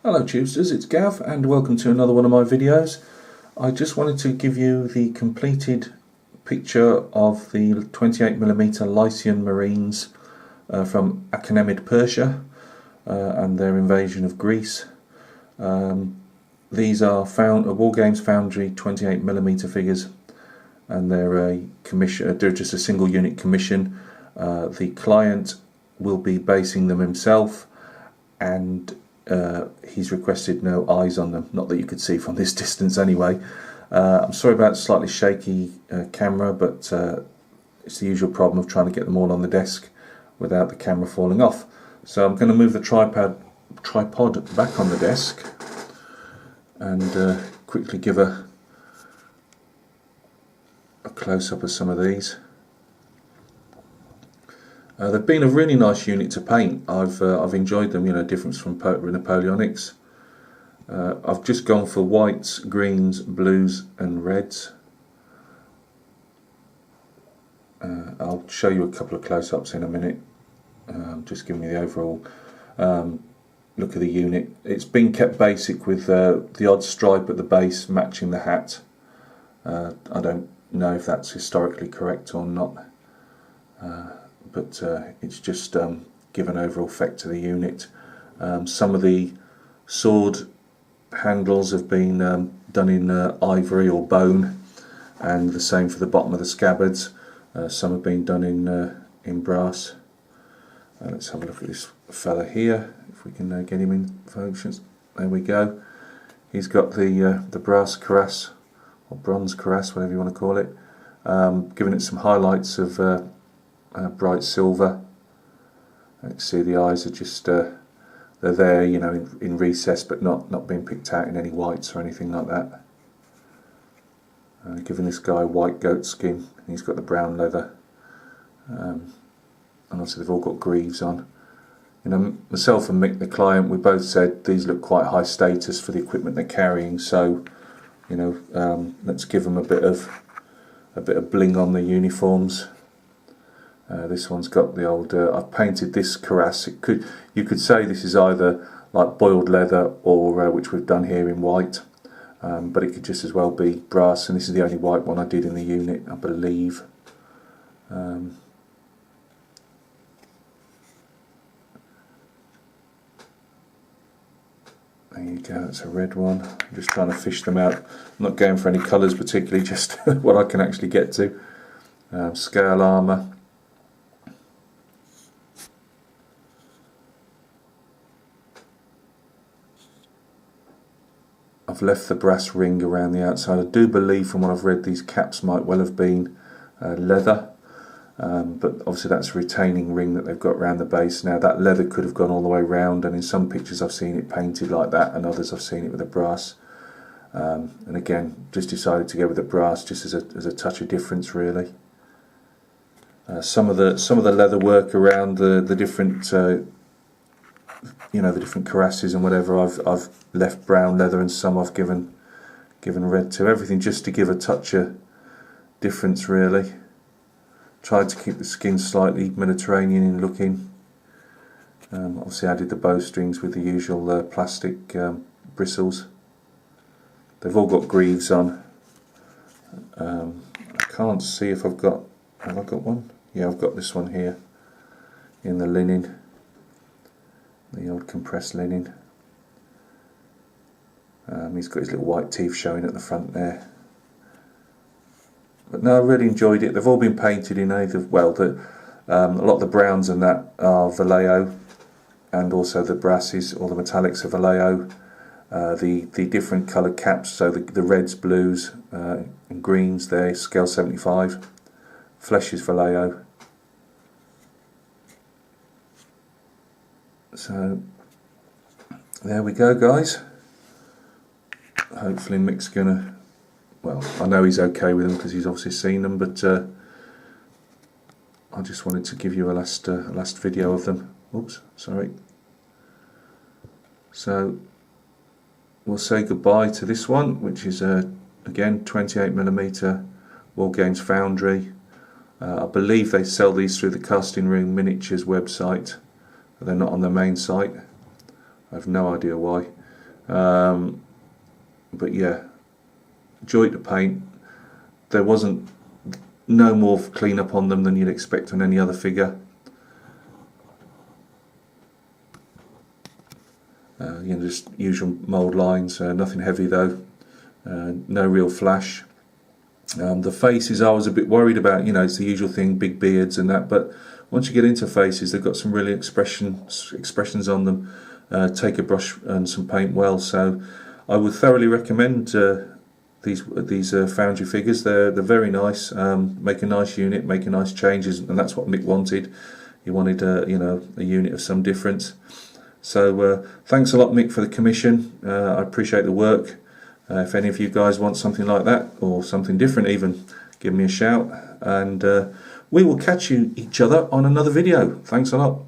Hello Tubesters, it's Gav and welcome to another one of my videos. I just wanted to give you the completed picture of the 28mm Lycian Marines from Achaemenid Persia and their invasion of Greece. These are Wargames Foundry 28mm figures, and they're a commission. They're just a single unit commission. The client will be basing them himself, and he's requested no eyes on them, not that you could see from this distance anyway. I'm sorry about the slightly shaky camera, but it's the usual problem of trying to get them all on the desk without the camera falling off. So I'm going to move the tripod back on the desk and quickly give a close-up of some of these. They've been a really nice unit to paint. I've enjoyed them, you know, difference from Napoleonics. I've just gone for whites, greens, blues and reds. I'll show you a couple of close-ups in a minute. Just giving you the overall look of the unit. It's been kept basic with the odd stripe at the base matching the hat. I don't know if that's historically correct or not. But it's just give an overall effect to the unit. Some of the sword handles have been done in ivory or bone, and the same for the bottom of the scabbards. Some have been done in brass. Let's have a look at this fella here, if we can get him in focus. There we go. He's got the brass cuirass, or bronze cuirass, whatever you want to call it, giving it some highlights of bright silver. You can see the eyes are just they're there, you know, in recess, but not being picked out in any whites or anything like that. Giving this guy white goat skin. He's got the brown leather, and also they've all got greaves on. You know, myself and Mick, the client, we both said these look quite high status for the equipment they're carrying. So, you know, let's give them a bit of bling on the uniforms. This one's got the old. I've painted this cuirass. You could say this is either like boiled leather or which we've done here in white, but it could just as well be brass. And this is the only white one I did in the unit, I believe. There you go. That's a red one. I'm just trying to fish them out. I'm not going for any colours particularly, just what I can actually get to. Scale armour. I've left the brass ring around the outside. I do believe, from what I've read, these caps might well have been leather, but obviously that's a retaining ring that they've got around the base. Now that leather could have gone all the way round, and in some pictures I've seen it painted like that, and others I've seen it with a brass. And again, just decided to go with the brass just as a touch of difference, really. Some of the leather work around the different you know, the different cuirasses and whatever, I've left brown leather, and some I've given red to. Everything just to give a touch of difference, really. Tried to keep the skin slightly Mediterranean in looking. Obviously added the bowstrings with the usual plastic bristles. They've all got greaves on. I can't see if have I got one? Yeah, I've got this one here in the linen. The old compressed linen. He's got his little white teeth showing at the front there. But no, I really enjoyed it. They've all been painted in either, well, a lot of the browns and that are Vallejo, and also the brasses or the metallics are Vallejo. The different coloured caps, so the reds, blues and greens there, scale 75. Flesh is Vallejo. So there we go, guys. Hopefully Mick's gonna, well, I know he's okay with them because he's obviously seen them, but I just wanted to give you a last video of them. Oops, sorry. So we'll say goodbye to this one, which is again 28mm Wargames Foundry. I believe they sell these through the Casting Room Miniatures website. They're not on the main site. I have no idea why. But yeah, joy to paint. There wasn't no more cleanup on them than you'd expect on any other figure. You know, just usual mould lines, nothing heavy though, no real flash. The faces I was a bit worried about, you know, it's the usual thing, big beards and that, but once you get into faces, they've got some really expressions on them. Take a brush and some paint well, so I would thoroughly recommend these Foundry figures. They're very nice. Make a nice unit, make a nice changes, and that's what Mick wanted. He wanted you know, a unit of some difference. So thanks a lot, Mick, for the commission. I appreciate the work. If any of you guys want something like that or something different even, give me a shout, and we will catch each other on another video. Thanks a lot.